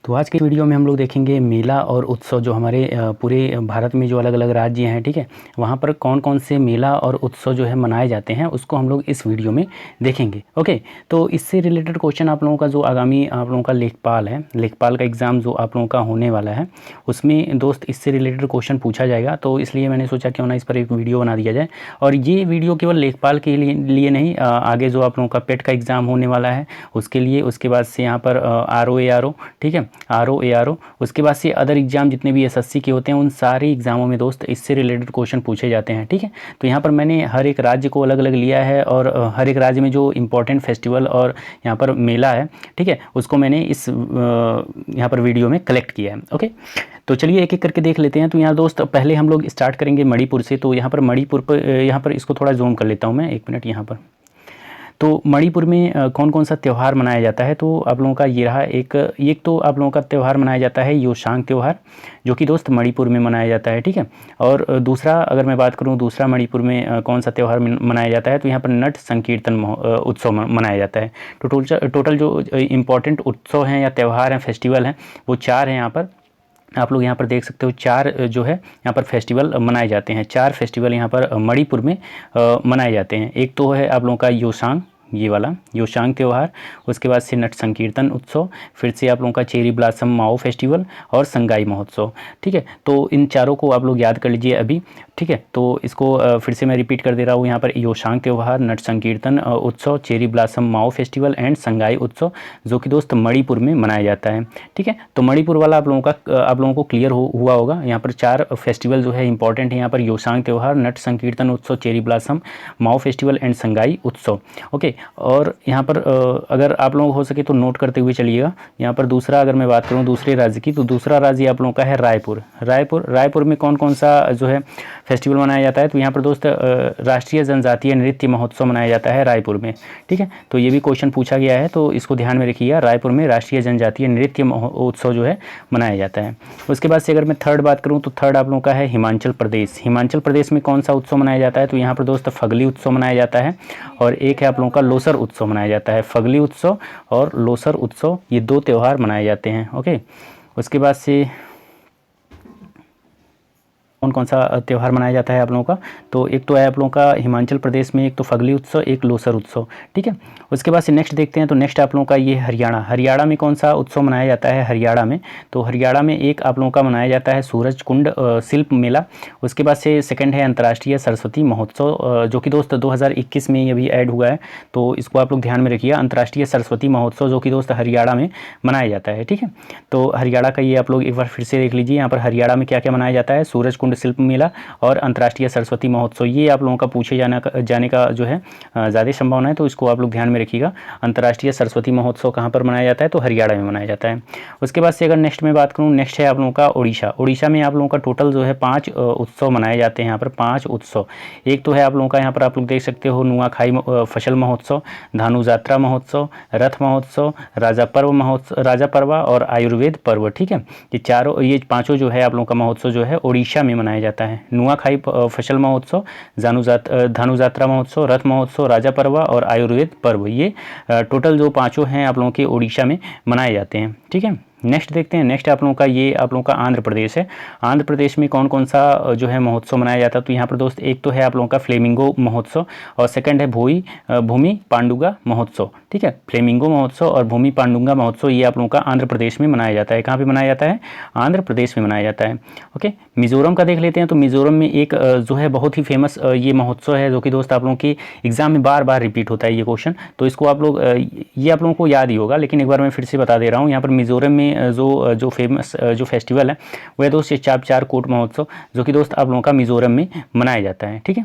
तो आज के वीडियो में हम लोग देखेंगे मेला और उत्सव जो हमारे पूरे भारत में जो अलग अलग राज्य हैं, ठीक है, वहाँ पर कौन कौन से मेला और उत्सव जो है मनाए जाते हैं उसको हम लोग इस वीडियो में देखेंगे। ओके, तो इससे रिलेटेड क्वेश्चन आप लोगों का जो आगामी आप लोगों का लेखपाल है, लेखपाल का एग्ज़ाम जो आप लोगों का होने वाला है उसमें दोस्त इससे रिलेटेड क्वेश्चन पूछा जाएगा। तो इसलिए मैंने सोचा क्यों ना इस पर एक वीडियो बना दिया जाए। और ये वीडियो केवल लेखपाल के लिए नहीं, आगे जो आप लोगों का पेट का एग्ज़ाम होने वाला है उसके लिए, उसके बाद से यहाँ पर RO ARO, ठीक है, RO ARO, उसके बाद से अदर एग्ज़ाम जितने भी SSC के होते हैं उन सारे एग्ज़ामों में दोस्त इससे रिलेटेड क्वेश्चन पूछे जाते हैं। ठीक है, तो यहाँ पर मैंने हर एक राज्य को अलग अलग लिया है और हर एक राज्य में जो इम्पोर्टेंट फेस्टिवल और यहाँ पर मेला है, ठीक है, उसको मैंने इस यहाँ पर वीडियो में कलेक्ट किया है। ओके, तो चलिए एक एक करके देख लेते हैं। तो यहाँ दोस्त पहले हम लोग स्टार्ट करेंगे मणिपुर से। तो यहाँ पर मणिपुर पर यहाँ पर इसको थोड़ा जूम कर लेता हूँ मैं, 1 मिनट यहाँ पर। तो मणिपुर में कौन कौन सा त्यौहार मनाया जाता है, तो आप लोगों का ये रहा एक तो आप लोगों का त्यौहार मनाया जाता है योशांग त्यौहार, जो कि दोस्त मणिपुर में मनाया जाता है। ठीक है, और दूसरा अगर मैं बात करूं दूसरा मणिपुर में कौन सा त्यौहार मनाया जाता है, तो यहाँ पर नट संकीर्तन उत्सव मनाया जाता है। तो टोटल जो इम्पोर्टेंट उत्सव हैं या त्यौहार हैं, फेस्टिवल हैं, वो 4 हैं। यहाँ पर आप लोग यहाँ पर देख सकते हो 4 जो है यहाँ पर फेस्टिवल मनाए जाते हैं। 4 फेस्टिवल यहाँ पर मणिपुर में मनाए जाते हैं। एक तो है आप लोगों का योशांग, ये वाला योशांग त्यौहार, उसके बाद से नट संकीर्तन उत्सव, फिर से आप लोगों का चेरी ब्लॉसम माओ फेस्टिवल और संगाई महोत्सव। ठीक है, तो इन चारों को आप लोग याद कर लीजिए अभी। ठीक है, तो इसको फिर से मैं रिपीट कर दे रहा हूँ। यहाँ पर योशांग त्यौहार, नट संकीर्तन उत्सव, cherry blossom Mao festival and Sangai उत्सव, जो कि दोस्त मणिपुर में मनाया जाता है। ठीक है, तो मणिपुर वाला आप लोगों को क्लियर हुआ होगा। यहाँ पर 4 फेस्टिवल जो है इंपॉर्टेंट है। यहाँ पर योशांग त्यौहार, नट संकीर्तन उत्सव, cherry blossom Mao festival and Sangai उत्सव। ओके, और यहाँ पर अगर आप लोग हो सके तो नोट करते हुए चलिएगा। यहाँ पर दूसरा अगर मैं बात करूँ दूसरे राज्य की, तो दूसरा राज्य आप लोगों का है रायपुर। रायपुर में कौन कौन सा जो है फेस्टिवल मनाया जाता है, तो यहाँ पर दोस्त राष्ट्रीय जनजातीय नृत्य महोत्सव मनाया जाता है रायपुर में। ठीक है, तो ये भी क्वेश्चन पूछा गया है, तो इसको ध्यान में रखिएगा। रायपुर में राष्ट्रीय जनजातीय नृत्य उत्सव जो है मनाया जाता है। उसके बाद से अगर मैं थर्ड बात करूँ, तो थर्ड आप लोगों का है हिमाचल प्रदेश। हिमाचल प्रदेश में कौन सा उत्सव मनाया जाता है, तो यहाँ पर दोस्त फगली उत्सव मनाया जाता है। और एक है आप लोगों का लोसर उत्सव मनाया जाता है। फगली उत्सव और लोसर उत्सव, ये 2 त्यौहार मनाए जाते हैं। ओके, उसके बाद से कौन कौन सा त्यौहार मनाया जाता है आप लोगों का, तो एक तो है आप लोगों का हिमाचल प्रदेश में एक तो फगली उत्सव, एक लोसर उत्सव। ठीक है, उसके बाद से नेक्स्ट देखते हैं। तो नेक्स्ट आप लोगों का ये हरियाणा में कौन सा उत्सव मनाया जाता है हरियाणा में, तो हरियाणा में एक आप लोगों का मनाया जाता है सूरज कुंड शिल्प मेला। उसके बाद से सेकंड है अंतर्राष्ट्रीय सरस्वती महोत्सव, जो कि दोस्त 2021 में ये भी ऐड हुआ है, तो इसको आप लोग ध्यान में रखिए। अंतर्राष्ट्रीय सरस्वती महोत्सव जो कि दोस्त हरियाणा में मनाया जाता है। ठीक है, तो हरियाणा का ये आप लोग एक बार फिर से देख लीजिए। यहाँ पर हरियाणा में क्या क्या मनाया जाता है, सूरज कुंड शिल्प मेला और अंतर्राष्ट्रीय सरस्वती महोत्सव। ये आप लोगों का पूछे जाने का जो है ज़्यादा संभावना है, तो इसको आप लोग ध्यान में रखिएगा। अंतर्राष्ट्रीय सरस्वती महोत्सव कहाँ पर मनाया जाता है, तो हरियाणा में मनाया जाता है। उसके बाद से अगर नेक्स्ट में बात करूँ, नेक्स्ट है आप लोगों का उड़ीसा में आप लोगों का टोटल जो है 5 उत्सव मनाए जाते हैं। यहाँ पर 5 उत्सव, एक तो है आप लोगों का यहाँ पर आप लोग देख सकते हो नुआखाई फसल महोत्सव, धानु जात्रा महोत्सव, रथ महोत्सव, राजा पर्व और आयुर्वेद पर्व। ठीक है, ये पाँचों जो है आप लोगों का महोत्सव जो है उड़ीसा में मनाया जाता है। नुआखाई फसल महोत्सव, धानु जात्रा महोत्सव, रथ महोत्सव, राजा पर्व और आयुर्वेद पर्व, ये टोटल जो 5 हैं आप लोगों के उड़ीसा में मनाए जाते हैं। ठीक है, नेक्स्ट देखते हैं। नेक्स्ट आप लोगों का ये आप लोगों का आंध्र प्रदेश है। आंध्र प्रदेश में कौन कौन सा जो है महोत्सव मनाया जाता है, तो यहाँ पर दोस्त एक तो है आप लोगों का फ्लेमिंगो महोत्सव और सेकंड है भूमि पांडुगा महोत्सव। ठीक है, फ्लेमिंगो महोत्सव और भूमि पांडुगा महोत्सव, ये आप लोगों का आंध्र प्रदेश में मनाया जाता है। कहाँ पे मनाया जाता है, आंध्र प्रदेश में मनाया जाता है। ओके, मिजोरम का देख लेते हैं। तो मिजोरम में एक जो है बहुत ही फेमस ये महोत्सव है, जो कि दोस्त आप लोगों के एग्जाम में बार बार रिपीट होता है ये क्वेश्चन, तो इसको आप लोग ये आप लोगों को याद ही होगा, लेकिन एक बार मैं फिर से बता दे रहा हूँ। यहाँ पर मिजोरम में जो फेमस जो फेस्टिवल है वह दोस्त ये चापचार कोट महोत्सव, जो कि दोस्त आप लोगों का मिजोरम में मनाया जाता है। ठीक है,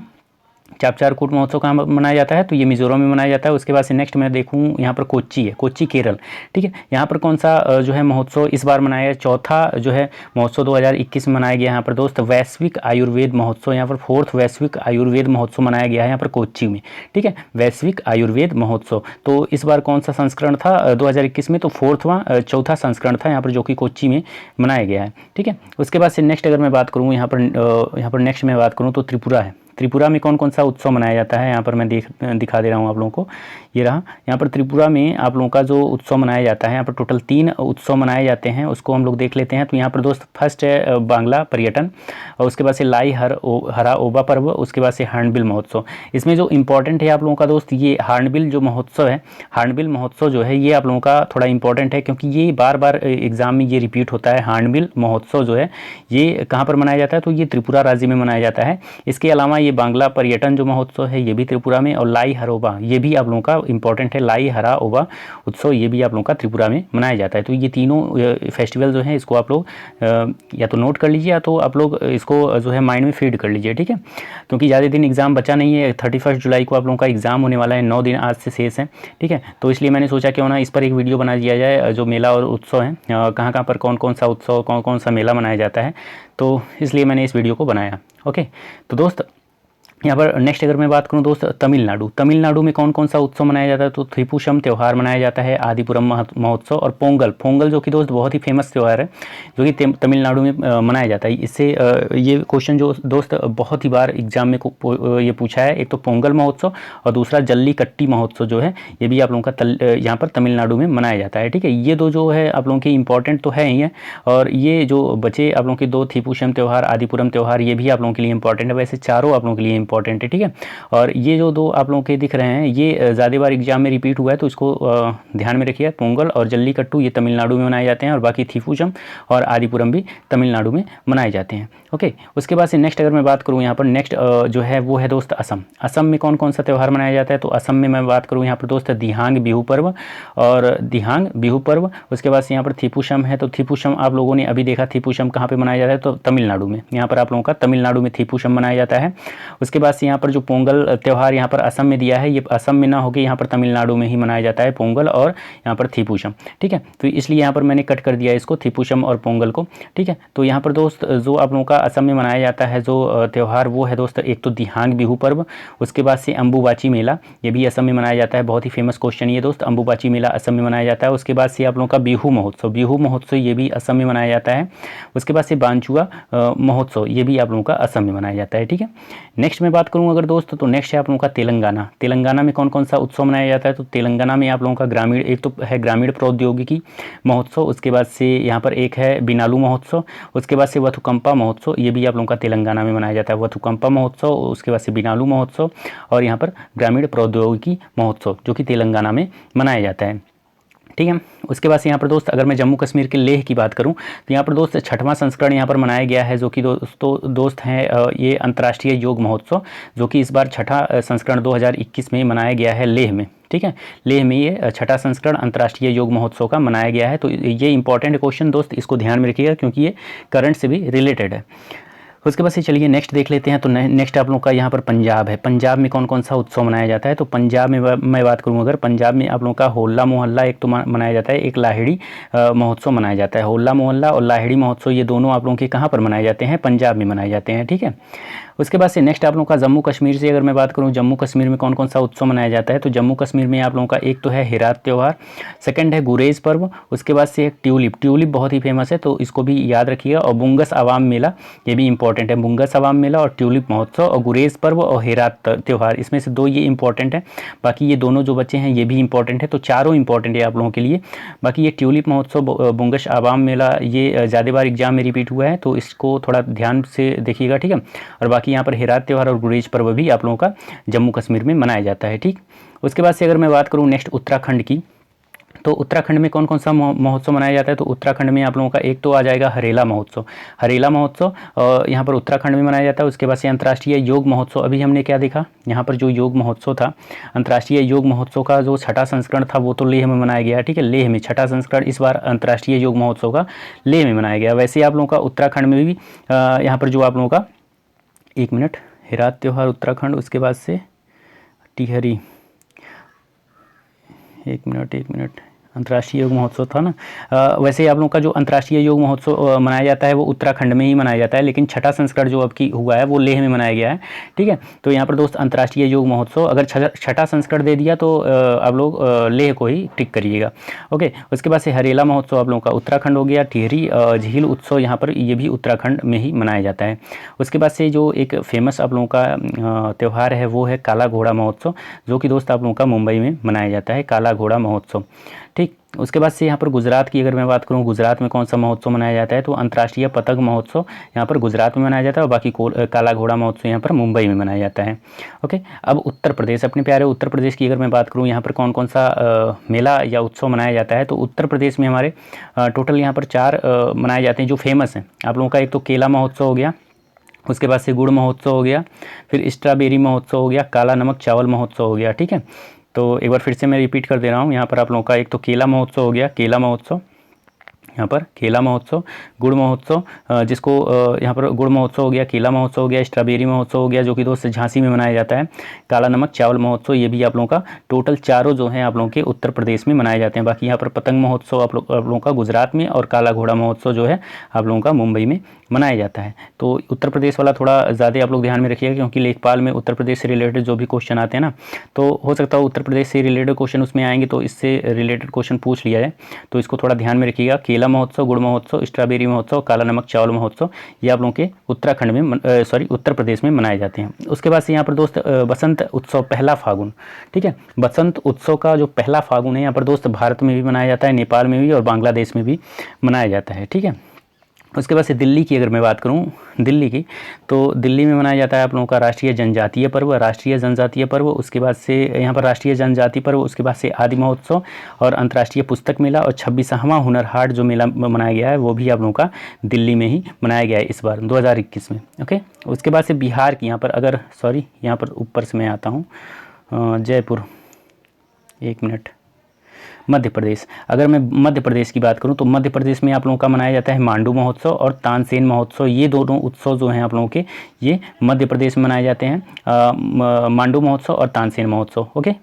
चापचार कूट महोत्सव कहाँ मनाया जाता है, तो ये मिजोरम में मनाया जाता है। उसके बाद से नेक्स्ट मैं देखूँ यहाँ पर कोच्चि है, कोच्चि केरल। ठीक है, यहाँ पर कौन सा जो है महोत्सव इस बार मनाया है, चौथा जो है महोत्सव 2021 में मनाया गया है यहाँ पर दोस्त वैश्विक आयुर्वेद महोत्सव। यहाँ पर 4th वैश्विक आयुर्वेद महोत्सव मनाया गया है यहाँ पर कोच्चि में। ठीक है, वैश्विक आयुर्वेद महोत्सव, तो इस बार कौन सा संस्करण था 2021 में, तो 4वां संस्करण था यहाँ पर, जो कि कोच्चि में मनाया गया है। ठीक है, उसके बाद से नेक्स्ट अगर मैं बात करूँ यहाँ पर नेक्स्ट मैं बात करूँ तो त्रिपुरा है। त्रिपुरा में कौन कौन सा उत्सव मनाया जाता है, यहाँ पर मैं दिखा दे रहा हूँ आप लोगों को। ये रहा, यहाँ पर त्रिपुरा में आप लोगों का जो उत्सव मनाया जाता है, यहाँ पर टोटल 3 उत्सव मनाए जाते हैं, उसको हम लोग देख लेते हैं। तो यहाँ पर दोस्त फर्स्ट है बांग्ला पर्यटन, और उसके बाद से लाई हरा ओबा पर्व, उसके बाद से हार्नबिल महोत्सव। इसमें जो इम्पोर्टेंट है आप लोगों का दोस्त, ये हार्नबिल जो महोत्सव है, हार्नबिल महोत्सव जो है ये आप लोगों का थोड़ा इंपॉर्टेंट है, क्योंकि ये बार बार एग्जाम में ये रिपीट होता है। हार्नबिल महोत्सव जो है ये कहाँ पर मनाया जाता है, तो ये त्रिपुरा राज्य में मनाया जाता है। इसके अलावा ये बांग्ला पर्यटन जो महोत्सव है ये भी त्रिपुरा में, और लाई हरोबा ये भी आप लोगों का इंपॉर्टेंट है। लाई हरा ओबा उत्सव ये भी आप लोगों का त्रिपुरा में मनाया जाता है। तो ये तीनों फेस्टिवल जो है इसको आप लोग या तो नोट कर लीजिए, या तो आप लोग इसको जो है माइंड में फीड कर लीजिए, ठीक है। क्योंकि ज़्यादा दिन एग्जाम बचा नहीं है, 31 जुलाई को आप लोगों का एग्जाम होने वाला है, 9 दिन आज से शेष है, ठीक है। तो इसलिए मैंने सोचा क्यों ना इस पर एक वीडियो बना दिया जाए, जो मेला और उत्सव है, कहाँ कहाँ पर कौन कौन सा उत्सव, कौन कौन सा मेला मनाया जाता है, तो इसलिए मैंने इस वीडियो को बनाया। ओके, तो दोस्त यहाँ पर नेक्स्ट अगर मैं बात करूँ दोस्त, तमिलनाडु में कौन कौन सा उत्सव मनाया जाता है, तो थीपुशम त्यौहार मनाया जाता है, आदिपुरम महोत्सव, और पोंगल जो कि दोस्त बहुत ही फेमस त्यौहार है, जो कि तमिलनाडु में मनाया जाता है। इससे ये क्वेश्चन जो दोस्त बहुत ही बार एग्जाम में ये पूछा है, एक तो पोंगल महोत्सव और दूसरा जल्लीकट्टी महोत्सव जो है ये भी आप लोगों का यहाँ पर तमिलनाडु में मनाया जाता है, ठीक है। ये दो जो है आप लोगों के इंपॉर्टेंट तो है ही है, और ये जो बचे आप लोगों के 2 थीपुशम त्यौहार, आदिपुरम त्यौहार, ये भी आप लोगों के लिए इंपॉर्टेंट है। वैसे चारों आप लोगों के लिए इंपॉर्टेंट है, ठीक है। और ये जो 2 आप लोगों के दिख रहे हैं ये ज़्यादा बार एग्जाम में रिपीट हुआ है, तो इसको ध्यान में रखिए। पोंगल और जल्लीकट्टू ये तमिलनाडु में मनाए जाते हैं, और बाकी थीपुचम और आदिपुरम भी तमिलनाडु में मनाए जाते हैं। ओके, उसके बाद से नेक्स्ट अगर मैं बात करूँ यहाँ पर, नेक्स्ट जो है वो है दोस्त असम में कौन कौन सा त्यौहार मनाया जाता है, तो असम में मैं बात करूँ यहाँ पर दोस्त दिहांग बिहू पर्व और दिहांग बिहू पर्व। उसके बाद से यहाँ पर थीपुशम है, तो थीपुशम आप लोगों ने अभी देखा, थीपुशम कहाँ पे मनाया जाता है, तो तमिलनाडु में। यहाँ पर आप लोगों का तमिलनाडु में थीपुशम मनाया जाता है। उसके बाद से यहाँ पर जो पोंगल त्यौहार यहाँ पर असम में दिया है, ये असम में ना होकर यहाँ पर तमिलनाडु में ही मनाया जाता है, पोंगल और यहाँ पर थीपुशम, ठीक है। तो इसलिए यहाँ पर मैंने कट कर दिया इसको, थीपुशम और पोंगल को, ठीक है। तो यहाँ पर दोस्त जो आप लोगों का असम में मनाया जाता है जो त्यौहार, वो है दोस्त एक तो दिहांग बिहू पर्व, उसके बाद से अम्बुबाची मेला, ये भी असम में मनाया जाता है। बहुत ही फेमस क्वेश्चन ये दोस्त, अम्बुबाची मेला असम में मनाया जाता है। उसके बाद से आप लोगों का बिहू महोत्सव ये भी असम में मनाया जाता है। उसके बाद से बांचुआ महोत्सव ये भी आप लोगों का असम में मनाया जाता है, ठीक है। नेक्स्ट मैं बात करूँ अगर दोस्त, तो नेक्स्ट है आप लोगों का तेलंगाना में कौन कौन सा उत्सव मनाया जाता है, तो तेलंगाना में आप लोगों का ग्रामीण, एक तो है ग्रामीण प्रौद्योगिकी महोत्सव, उसके बाद से यहाँ पर एक है बिनालू महोत्सव, उसके बाद से वथुकंपा महोत्सव, ये भी आप लोगों का तेलंगाना में मनाया जाता है, वथुकंपा महोत्सव, उसके बाद से बिनालू महोत्सव, और यहाँ पर ग्रामीण प्रौद्योगिकी महोत्सव जो कि तेलंगाना में मनाया जाता है, ठीक है। उसके बाद से यहाँ पर दोस्त अगर मैं जम्मू कश्मीर के लेह की बात करूँ, तो यहाँ पर दोस्त 6वां संस्करण यहाँ पर मनाया गया है, जो कि दोस्त हैं ये अंतर्राष्ट्रीय योग महोत्सव, जो कि इस बार 6ठा संस्करण 2021 में मनाया गया है लेह में, ठीक है। लेह में ये 6ठा संस्करण अंतर्राष्ट्रीय योग महोत्सव का मनाया गया है। तो ये इंपॉर्टेंट क्वेश्चन दोस्त, इसको ध्यान में रखिएगा, क्योंकि ये करंट से भी रिलेटेड है। उसके बाद से चलिए नेक्स्ट देख लेते हैं। तो नेक्स्ट आप लोगों का यहाँ पर पंजाब है। पंजाब में कौन कौन सा उत्सव मनाया जाता है, तो पंजाब में मैं बात करूँ अगर, पंजाब में आप लोगों का होला मोहल्ला एक तो मनाया जाता है, एक लाहिड़ी महोत्सव मनाया जाता है। होला मोहल्ला और लाहिड़ी महोत्सव ये दोनों आप लोगों के कहाँ पर मनाए जाते हैं, पंजाब में मनाए जाते हैं, ठीक है। उसके बाद से नेक्स्ट आप लोगों का जम्मू कश्मीर से अगर मैं बात करूँ, जम्मू कश्मीर में कौन कौन सा उत्सव मनाया जाता है, तो जम्मू कश्मीर में आप लोगों का एक तो है हिरात त्यौहार, सेकंड है गुरेज पर्व, उसके बाद से एक ट्यूलिप बहुत ही फेमस है, तो इसको भी याद रखिएगा, और बुंगस आवाम मेला ये भी इंपॉर्टेंट है, बुंगस आवाम मेला और ट्यूलिप महोत्सव और गुरेज पर्व और हिरात त्यौहार, इसमें से 2 ये इंपॉर्टेंट है। बाकी ये दोनों जो बच्चे हैं ये भी इंपॉर्टेंट है, तो चारों इंपॉर्टेंट है आप लोगों के लिए। बाकी ये ट्यूलिप महोत्सव, बुंगस आवाम मेला ये ज़्यादा बार एग्जाम में रिपीट हुआ है, तो इसको थोड़ा ध्यान से देखिएगा, ठीक है। और बाकी यहाँ पर हिरात त्यौहार और गुरेज पर्व भी आप लोगों का जम्मू कश्मीर में मनाया जाता है, ठीक। उसके बाद से अगर मैं बात करूँ नेक्स्ट उत्तराखंड की, तो उत्तराखंड में कौन कौन सा महोत्सव मनाया जाता है, तो उत्तराखंड में आप लोगों का एक तो आ जाएगा हरेला महोत्सव यहाँ पर उत्तराखंड में मनाया जाता है। उसके बाद से अंतर्राष्ट्रीय योग महोत्सव, अभी हमने क्या देखा यहाँ पर जो योग महोत्सव था, अंतर्राष्ट्रीय योग महोत्सव का जो 6ठा संस्करण था वो तो लेह में मनाया गया, ठीक है। लेह में 6ठा संस्करण इस बार अंतर्राष्ट्रीय योग महोत्सव का लेह में मनाया गया। वैसे आप लोगों का उत्तराखंड में भी यहाँ पर जो आप लोगों का, एक मिनट, हिरात त्यौहार उत्तराखंड, उसके बाद से टिहरी, एक मिनट, अंतर्राष्ट्रीय योग महोत्सव था ना। वैसे आप लोगों का जो अंतर्राष्ट्रीय योग महोत्सव मनाया जाता है वो उत्तराखंड में ही मनाया जाता है, लेकिन छठा संस्करण जो अब की हुआ है वो लेह में मनाया गया है। ठीक है, तो यहाँ पर दोस्त अंतर्राष्ट्रीय योग महोत्सव अगर छठा संस्करण दे दिया तो आप लोग लेह को ही टिक करिएगा। ओके, उसके बाद से हरेला महोत्सव आप लोगों का उत्तराखंड हो गया। टिहरी झील उत्सव यहाँ पर ये भी उत्तराखंड में ही मनाया जाता है। उसके बाद से जो एक फेमस आप लोगों का त्यौहार है वो है काला घोड़ा महोत्सव, जो कि दोस्त आप लोगों का मुंबई में मनाया जाता है, काला घोड़ा महोत्सव। ठीक, उसके बाद से यहाँ पर गुजरात की अगर मैं बात करूँ, गुजरात में कौन सा महोत्सव मनाया जाता है तो अंतर्राष्ट्रीय पतंग महोत्सव यहाँ पर गुजरात में मनाया जाता है, और बाकी काला घोड़ा महोत्सव यहाँ पर मुंबई में मनाया जाता है। ओके, अब उत्तर प्रदेश, अपने प्यारे उत्तर प्रदेश की अगर मैं बात करूँ यहाँ पर कौन कौन सा मेला या उत्सव मनाया जाता है, तो उत्तर प्रदेश में हमारे टोटल यहाँ पर 4 मनाए जाते हैं जो फेमस हैं आप लोगों का। एक तो केला महोत्सव हो गया, उसके बाद से गुड़ महोत्सव हो गया, फिर स्ट्रॉबेरी महोत्सव हो गया, काला नमक चावल महोत्सव हो गया। ठीक है, तो एक बार फिर से मैं रिपीट कर दे रहा हूँ यहाँ पर आप लोगों का। एक तो केला महोत्सव हो गया, केला महोत्सव, यहाँ पर केला महोत्सव, गुड़ महोत्सव, जिसको यहाँ पर गुड़ महोत्सव हो गया, केला महोत्सव हो गया, स्ट्रॉबेरी महोत्सव हो गया जो कि दोस्त झांसी में मनाया जाता है, काला नमक चावल महोत्सव, ये भी आप लोगों का टोटल चारों जो हैं आप लोगों के उत्तर प्रदेश में मनाए जाते हैं। बाकी यहाँ पर पतंग महोत्सव आप लोगों का गुजरात में, और काला घोड़ा महोत्सव जो है आप लोगों का मुंबई में मनाया जाता है। तो उत्तर प्रदेश वाला थोड़ा ज़्यादा आप लोग ध्यान में रखिएगा, क्योंकि लेखपाल में उत्तर प्रदेश से रिलेटेड जो भी क्वेश्चन आते हैं ना, तो हो सकता है उत्तर प्रदेश से रिलेटेड क्वेश्चन उसमें आएंगे, तो इससे रिलेटेड क्वेश्चन पूछ लिया जाए, तो इसको थोड़ा ध्यान में रखिएगा। केला महोत्सव, गुड़ महोत्सव, स्ट्रॉबेरी महोत्सव, काला नमक चावल महोत्सव, ये आप लोगों के उत्तराखंड में उत्तर प्रदेश में मनाए जाते हैं। उसके बाद से यहाँ पर दोस्त बसंत उत्सव, पहला फागुन। ठीक है, बसंत उत्सव का जो पहला फागुन है यहाँ पर दोस्त भारत में भी मनाया जाता है, नेपाल में भी और बांग्लादेश में भी मनाया जाता है। ठीक है, उसके बाद से दिल्ली की अगर मैं बात करूं, दिल्ली की, तो दिल्ली में मनाया जाता है आप लोगों का राष्ट्रीय जनजातीय पर्व, राष्ट्रीय जनजातीय पर्व, उसके बाद से यहाँ पर राष्ट्रीय जनजातीय पर्व, उसके बाद से आदि महोत्सव और अंतर्राष्ट्रीय पुस्तक मेला, और 26वां हुनर हाट जो मेला मनाया गया है वो भी आप लोगों का दिल्ली में ही मनाया गया है इस बार 2021 में। ओके, उसके बाद से बिहार की यहाँ पर अगर यहाँ पर ऊपर से मैं आता हूँ, जयपुर, एक मिनट, मध्य प्रदेश, अगर मैं मध्य प्रदेश की बात करूं तो मध्य प्रदेश में आप लोगों का मनाया जाता है मांडू महोत्सव और तानसेन महोत्सव। ये दोनों उत्सव जो हैं आप लोगों के, ये मध्य प्रदेश में मनाए जाते हैं, मांडू महोत्सव और तानसेन महोत्सव। ओके,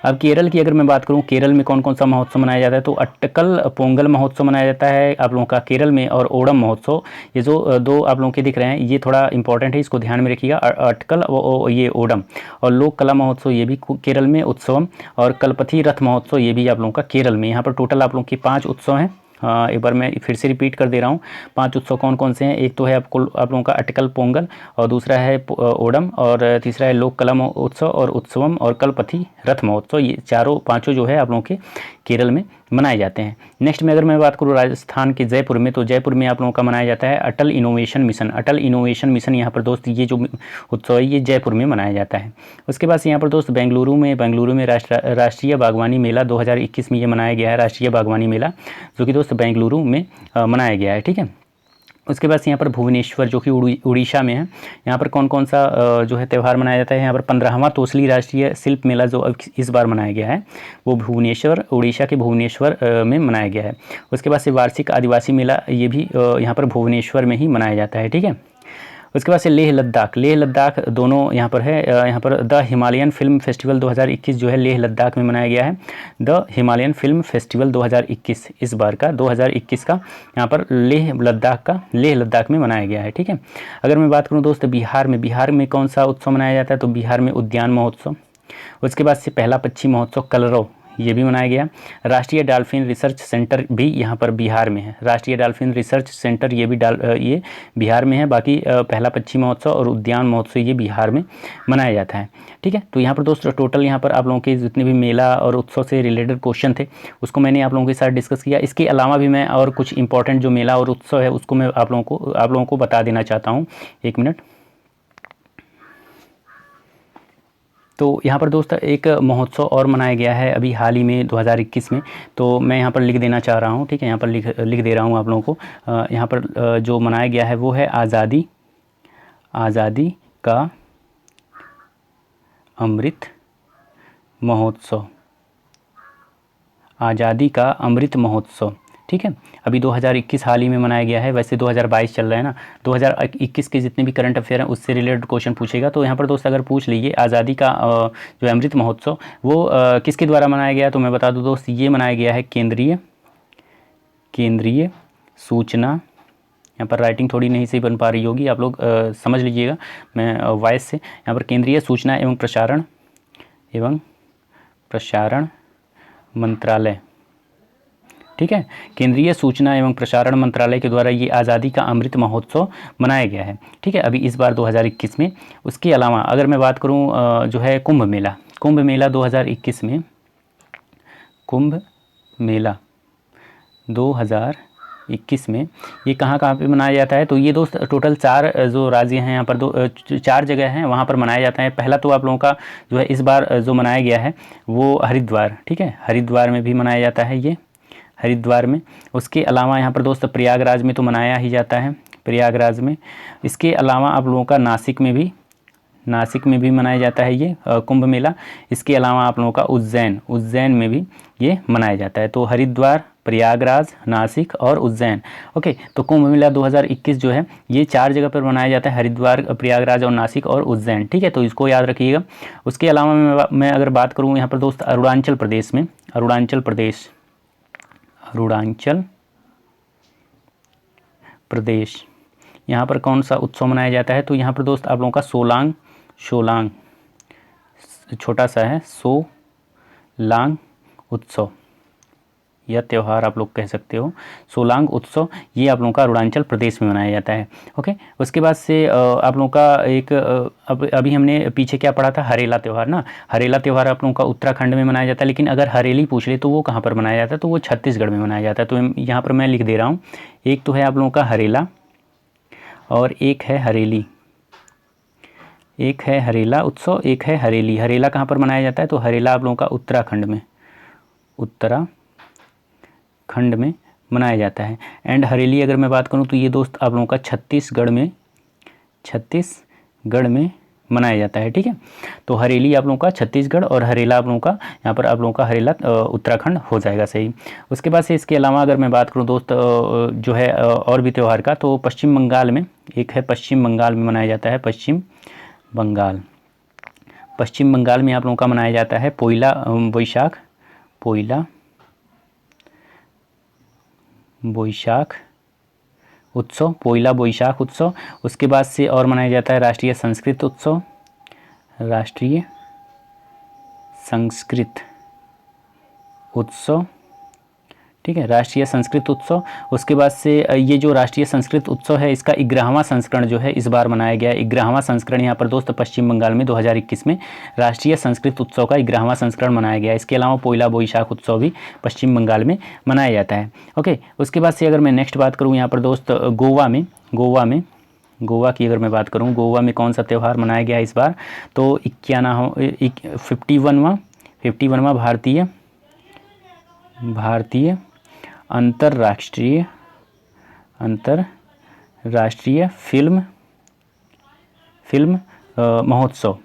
अब केरल की अगर मैं बात करूं, केरल में कौन कौन सा महोत्सव मनाया जाता है, तो अट्टकल पोंगल महोत्सव मनाया जाता है आप लोगों का केरल में, और ओणम महोत्सव। ये जो दो आप लोगों के दिख रहे हैं ये थोड़ा इंपॉर्टेंट है, इसको ध्यान में रखिएगा, अटकल ये ओणम। और लोक कला महोत्सव ये भी केरल में, उत्सवम, और कलपथी रथ महोत्सव ये भी आप लोगों का केरल में। यहाँ पर टोटल आप लोगों के 5 उत्सव हैं। एक बार मैं फिर से रिपीट कर दे रहा हूँ, 5 उत्सव कौन कौन से हैं। एक तो है आप लोगों का अटकल पोंगल, और दूसरा है ओणम, और तीसरा है लोक कला उत्सव और उत्सवम, और कलपथी रथ महोत्सव। ये पांचों जो है आप लोगों के केरल में मनाए जाते हैं। नेक्स्ट में अगर मैं बात करूँ राजस्थान के जयपुर में, तो जयपुर में आप लोगों का मनाया जाता है अटल इनोवेशन मिशन। अटल इनोवेशन मिशन यहाँ पर दोस्त ये जो उत्सव है ये जयपुर में मनाया जाता है। उसके बाद से यहाँ पर दोस्त बेंगलुरु में राष्ट्रीय बागवानी मेला 2021 में ये मनाया गया है, राष्ट्रीय बागवानी मेला, जो कि दोस्त बेंगलुरु में मनाया गया है। ठीक है, उसके बाद से यहाँ पर भुवनेश्वर जो कि उड़ीसा में है, यहाँ पर कौन कौन सा जो है त्यौहार मनाया जाता है। यहाँ पर 15वां तोसली राष्ट्रीय शिल्प मेला जो इस बार मनाया गया है वो भुवनेश्वर, उड़ीसा के भुवनेश्वर में मनाया गया है। उसके बाद से वार्षिक आदिवासी मेला ये भी यहाँ पर भुवनेश्वर में ही मनाया जाता है। ठीक है, उसके बाद से लेह लद्दाख दोनों यहाँ पर है। यहाँ पर द हिमालयन फिल्म फेस्टिवल 2021 जो है लेह लद्दाख में मनाया गया है। द हिमालयन फिल्म फेस्टिवल 2021 इस बार का 2021 का यहाँ पर लेह लद्दाख में मनाया गया है। ठीक है, अगर मैं बात करूँ दोस्त बिहार में कौन सा उत्सव मनाया जाता है, तो बिहार में उद्यान महोत्सव। उसके बाद से पहला पक्षी महोत्सव कलरव ये भी मनाया गया। राष्ट्रीय डॉल्फिन रिसर्च सेंटर भी यहाँ पर बिहार में है, राष्ट्रीय डॉल्फिन रिसर्च सेंटर ये भी ये बिहार में है। बाकी पहला पक्षी महोत्सव और उद्यान महोत्सव ये बिहार में मनाया जाता है। ठीक है, तो यहाँ पर दोस्तों टोटल यहाँ पर आप लोगों के जितने भी मेला और उत्सव से रिलेटेड क्वेश्चन थे उसको मैंने आप लोगों के साथ डिस्कस किया। इसके अलावा भी मैं और कुछ इंपॉर्टेंट जो मेला और उत्सव है उसको मैं आप लोगों को बता देना चाहता हूँ। एक मिनट, तो यहाँ पर दोस्त एक महोत्सव और मनाया गया है अभी हाल ही में 2021 में, तो मैं यहाँ पर लिख देना चाह रहा हूँ। ठीक है, यहाँ पर लिख दे रहा हूँ आप लोगों को। यहाँ पर जो मनाया गया है वो है आज़ादी का अमृत महोत्सव, आज़ादी का अमृत महोत्सव। ठीक है। अभी 2021 हाल ही में मनाया गया है, वैसे 2022 चल रहा है ना। 2021 के जितने भी करंट अफेयर हैं उससे रिलेटेड क्वेश्चन पूछेगा। तो यहाँ पर दोस्त अगर पूछ लीजिए आज़ादी का जो अमृत महोत्सव वो किसके द्वारा मनाया गया, तो मैं बता दूँ दोस्त ये मनाया गया है केंद्रीय सूचना, यहाँ पर राइटिंग थोड़ी नहीं सही बन पा रही होगी, आप लोग समझ लीजिएगा मैं वॉइस से। यहाँ पर केंद्रीय सूचना एवं प्रसारण मंत्रालय, ठीक है, केंद्रीय सूचना एवं प्रसारण मंत्रालय के द्वारा ये आज़ादी का अमृत महोत्सव मनाया गया है। ठीक है, अभी इस बार 2021 में। उसके अलावा अगर मैं बात करूँ जो है कुंभ मेला 2021 में, कुंभ मेला 2021 में ये कहाँ पे मनाया जाता है, तो ये दोस्त टोटल 4 जो राज्य हैं यहाँ पर 4 जगह हैं वहाँ पर मनाया जाता है। पहला तो आप लोगों का जो है इस बार जो मनाया गया है वो हरिद्वार, ठीक है, हरिद्वार में भी मनाया जाता है ये, हरिद्वार में। उसके अलावा यहाँ पर दोस्त प्रयागराज में तो मनाया ही जाता है, प्रयागराज में। इसके अलावा आप लोगों का नासिक में भी मनाया जाता है ये कुंभ मेला। इसके अलावा आप लोगों का उज्जैन में भी ये मनाया जाता है। तो हरिद्वार, प्रयागराज, नासिक और उज्जैन। ओके, तो कुंभ मेला 2021 जो है ये 4 जगह पर मनाया जाता है, हरिद्वार, प्रयागराज और नासिक और उज्जैन। ठीक है, तो इसको याद रखिएगा। उसके अलावा मैं अगर बात करूँ यहाँ पर दोस्त अरुणाचल प्रदेश यहाँ पर कौन सा उत्सव मनाया जाता है, तो यहाँ पर दोस्त आप लोगों का सोलांग छोटा सा है, सोलांग उत्सव या त्यौहार आप लोग कह सकते हो, सोलांग उत्सव, ये आप लोगों का अरुणाचल प्रदेश में मनाया जाता है। ओके, उसके बाद से आप लोगों का एक अभी हमने पीछे क्या पढ़ा था, हरेला त्यौहार ना। हरेला त्यौहार आप लोगों का उत्तराखंड में मनाया जाता है, लेकिन अगर हरेली पूछ ले तो वो कहाँ पर मनाया जाता है, तो वो छत्तीसगढ़ में मनाया जाता है। तो यहाँ पर मैं लिख दे रहा हूँ, एक तो है आप लोगों का हरेला और एक है हरेली, एक है हरेला उत्सव, एक है हरेली। हरेला कहाँ पर मनाया जाता है, तो हरेला आप लोगों का उत्तराखंड में मनाया जाता है। एंड हरेली अगर मैं बात करूं तो ये दोस्त आप लोगों का छत्तीसगढ़ में मनाया जाता है। ठीक है, तो हरेली आप लोगों का छत्तीसगढ़ और हरेला आप लोगों का यहाँ पर आप लोगों का हरेला उत्तराखंड हो जाएगा सही। उसके बाद से इसके अलावा अगर मैं बात करूँ दोस्त जो है और भी त्यौहार का, तो पश्चिम बंगाल में एक है, पश्चिम बंगाल में मनाया जाता है, पश्चिम बंगाल में आप लोगों का मनाया जाता है पोइला बोईशाख उत्सव, पोइला बोईशाख उत्सव। उसके बाद से और मनाया जाता है राष्ट्रीय संस्कृत उत्सव, ठीक है, राष्ट्रीय संस्कृत उत्सव। उसके बाद से ये जो राष्ट्रीय संस्कृत उत्सव है इसका 11वां संस्करण जो है इस बार मनाया गया है। 11वां संस्करण यहाँ पर दोस्त पश्चिम बंगाल में 2021 में राष्ट्रीय संस्कृत उत्सव का 11वां संस्करण मनाया गया है। इसके अलावा पोइला बोईशाख उत्सव भी पश्चिम बंगाल में मनाया जाता है। ओके, उसके बाद से अगर मैं नेक्स्ट बात करूँ यहाँ पर दोस्त गोवा की अगर मैं बात करूँ, गोवा में कौन सा त्यौहार मनाया गया है इस बार, तो 51वां भारतीय अंतर्राष्ट्रीय फिल्म महोत्सव।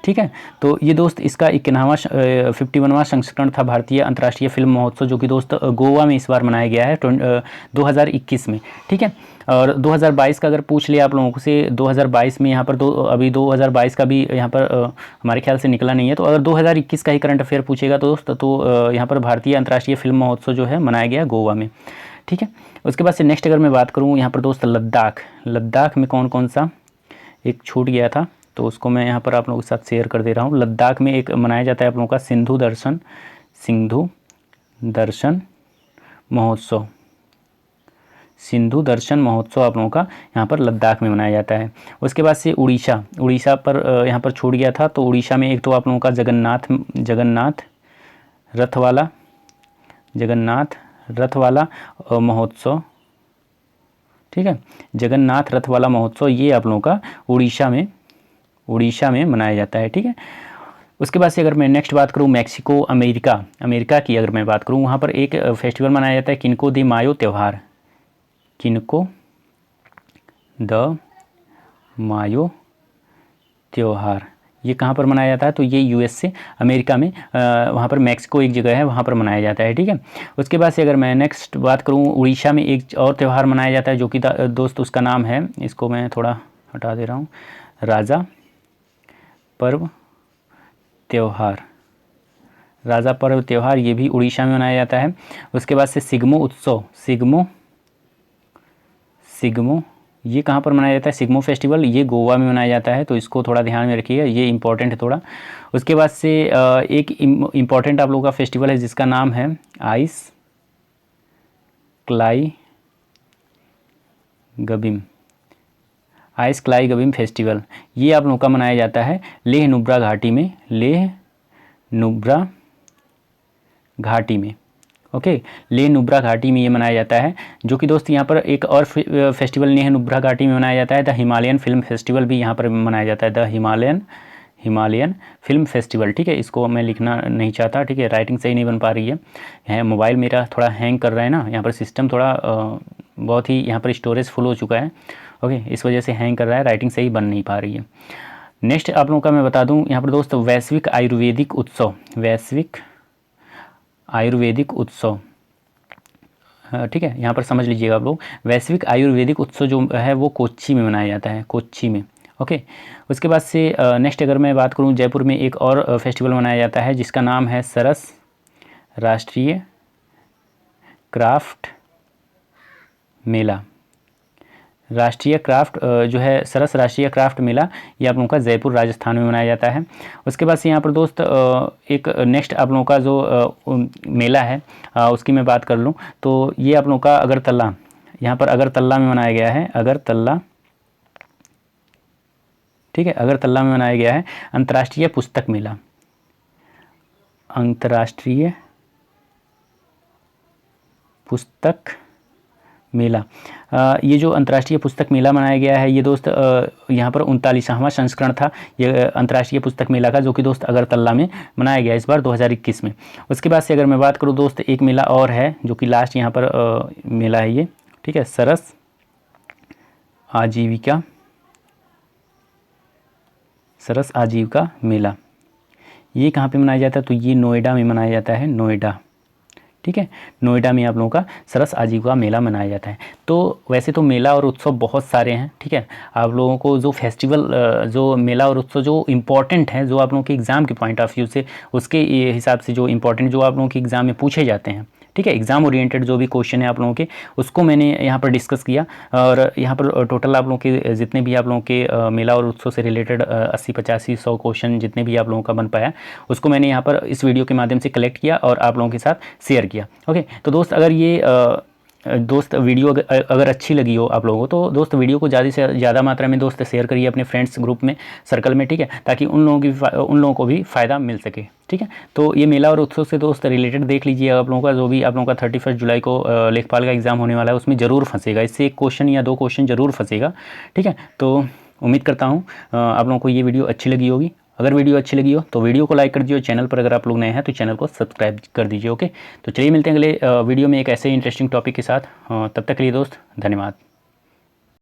ठीक है, तो ये दोस्त इसका 51वां संस्करण था भारतीय अंतर्राष्ट्रीय फिल्म महोत्सव, जो कि दोस्त गोवा में इस बार मनाया गया है 2021 में। ठीक है, और 2022 का अगर पूछ लिया आप लोगों से, 2022 में यहाँ पर अभी 2022 का भी यहाँ पर हमारे ख्याल से निकला नहीं है। तो अगर 2021 का ही करंट अफेयर पूछेगा तो दोस्त, तो यहाँ पर भारतीय अंतर्राष्ट्रीय फिल्म महोत्सव जो है मनाया गया गोवा में। ठीक है, उसके बाद से नेक्स्ट अगर मैं बात करूँ यहाँ पर दोस्त लद्दाख में कौन सा एक छूट गया था, तो उसको मैं यहाँ पर आप लोगों के साथ शेयर कर दे रहा हूँ। लद्दाख में एक मनाया जाता है आप लोगों का सिंधु दर्शन महोत्सव आप लोगों का यहाँ पर लद्दाख में मनाया जाता है। उसके बाद से उड़ीसा पर यहाँ पर छूट गया था, तो उड़ीसा में एक तो आप लोगों का जगन्नाथ रथ वाला महोत्सव, ठीक है, जगन्नाथ रथ वाला महोत्सव, ये आप लोगों का उड़ीसा में मनाया जाता है। ठीक है, उसके बाद से अगर मैं नेक्स्ट बात करूँ मैक्सिको अमेरिका की अगर मैं बात करूँ, वहाँ पर एक फेस्टिवल मनाया जाता है किनको द मायो त्यौहार, ये कहाँ पर मनाया जाता है, तो ये यूएसए अमेरिका में वहाँ पर मैक्सिको एक जगह है, वहाँ पर मनाया जाता है, ठीक है। उसके बाद से अगर मैं नेक्स्ट बात करूँ, उड़ीसा में एक और त्यौहार मनाया जाता है जो कि दोस्त उसका नाम है, इसको मैं थोड़ा हटा दे रहा हूँ, राजा पर्व त्यौहार। राजा पर्व त्यौहार ये भी उड़ीसा में मनाया जाता है। उसके बाद से सिग्मो उत्सव, सिग्मो ये कहाँ पर मनाया जाता है, सिग्मो फेस्टिवल ये गोवा में मनाया जाता है, तो इसको थोड़ा ध्यान में रखिएगा, ये इंपॉर्टेंट है थोड़ा। उसके बाद से एक इम्पॉर्टेंट आप लोगों का फेस्टिवल है जिसका नाम है आइस क्लाई गबिम फेस्टिवल। ये आप लोगों का मनाया जाता है लेह नुब्रा घाटी में, ओके। लेह नुब्रा घाटी में ये मनाया जाता है, जो कि दोस्त यहाँ पर एक और फेस्टिवल लेह नुब्रा घाटी में मनाया जाता है, द हिमालयन फिल्म फेस्टिवल भी यहाँ पर मनाया जाता है, द हिमालयन फिल्म फेस्टिवल, ठीक है। इसको मैं लिखना नहीं चाहता, ठीक है, राइटिंग सही नहीं बन पा रही है, मोबाइल मेरा थोड़ा हैंग कर रहा है ना, यहाँ पर सिस्टम थोड़ा बहुत ही यहाँ पर स्टोरेज फुल हो चुका है, ओके, इस वजह से हैंग कर रहा है, राइटिंग सही बन नहीं पा रही है। नेक्स्ट आप लोगों का मैं बता दूँ यहाँ पर दोस्त, वैश्विक आयुर्वेदिक उत्सव, ठीक है, यहाँ पर समझ लीजिएगा आप लोग। वैश्विक आयुर्वेदिक उत्सव जो है वो कोच्चि में मनाया जाता है, कोच्चि में, ओके। उसके बाद से नेक्स्ट अगर मैं बात करूँ, जयपुर में एक और फेस्टिवल मनाया जाता है जिसका नाम है सरस राष्ट्रीय क्राफ्ट मेला। राष्ट्रीय क्राफ्ट जो है सरस राष्ट्रीय क्राफ्ट मेला, ये आप लोगों का जयपुर राजस्थान में मनाया जाता है। उसके बाद से यहाँ पर दोस्त एक नेक्स्ट आप लोगों का जो मेला है उसकी मैं बात कर लूँ, तो ये आप लोगों का अगरतला, यहाँ पर अगरतला में मनाया गया है, अगरतला, ठीक है, अगरतला में मनाया गया है अंतर्राष्ट्रीय पुस्तक मेला, अंतर्राष्ट्रीय पुस्तक मेला। ये जो अंतर्राष्ट्रीय पुस्तक मेला मनाया गया है ये दोस्त यहाँ पर 39वां संस्करण था ये अंतर्राष्ट्रीय पुस्तक मेला का, जो कि दोस्त अगरतला में मनाया गया इस बार 2021 में। उसके बाद से अगर मैं बात करूँ दोस्त, एक मेला और है जो कि लास्ट यहाँ पर मेला है ये, ठीक है, सरस आजीविका मेला। ये कहाँ पे मनाया जाता है, तो ये नोएडा में मनाया जाता है, नोएडा, ठीक है, नोएडा में आप लोगों का सरस आजीविका मेला मनाया जाता है। तो वैसे तो मेला और उत्सव बहुत सारे हैं, ठीक है, आप लोगों को जो फेस्टिवल जो मेला और उत्सव जो इम्पोर्टेंट है, जो आप लोगों के एग्ज़ाम के पॉइंट ऑफ व्यू से, उसके हिसाब से जो इम्पोर्टेंट जो आप लोगों के एग्ज़ाम में पूछे जाते हैं, ठीक है, एग्ज़ाम ओरिएंटेड जो भी क्वेश्चन है आप लोगों के, उसको मैंने यहाँ पर डिस्कस किया। और यहाँ पर टोटल आप लोगों के जितने भी आप लोगों के मेला और उत्सव से रिलेटेड 80, 85, 100 क्वेश्चन जितने भी आप लोगों का बन पाया, उसको मैंने यहाँ पर इस वीडियो के माध्यम से कलेक्ट किया और आप लोगों के साथ शेयर किया, ओके। तो दोस्त अगर ये दोस्त वीडियो अगर अच्छी लगी हो आप लोगों को, तो दोस्त वीडियो को ज़्यादा से ज़्यादा मात्रा में दोस्त शेयर करिए अपने फ्रेंड्स ग्रुप में, सर्कल में, ठीक है, ताकि उन लोगों को भी फ़ायदा मिल सके, ठीक है। तो ये मेला और उत्सव से दोस्त रिलेटेड देख लीजिए आप लोगों का, जो भी आप लोगों का 31 जुलाई को लेखपाल का एग्ज़ाम होने वाला है उसमें ज़रूर फंसेगा, इससे एक क्वेश्चन या 2 क्वेश्चन ज़रूर फंसेगा, ठीक है। तो उम्मीद करता हूँ आप लोगों को ये वीडियो अच्छी लगी होगी। अगर वीडियो अच्छी लगी हो तो वीडियो को लाइक कर दीजिए, चैनल पर अगर आप लोग नए हैं तो चैनल को सब्सक्राइब कर दीजिए, ओके। तो चलिए मिलते हैं अगले वीडियो में एक ऐसे इंटरेस्टिंग टॉपिक के साथ, तब तक के लिए दोस्त धन्यवाद।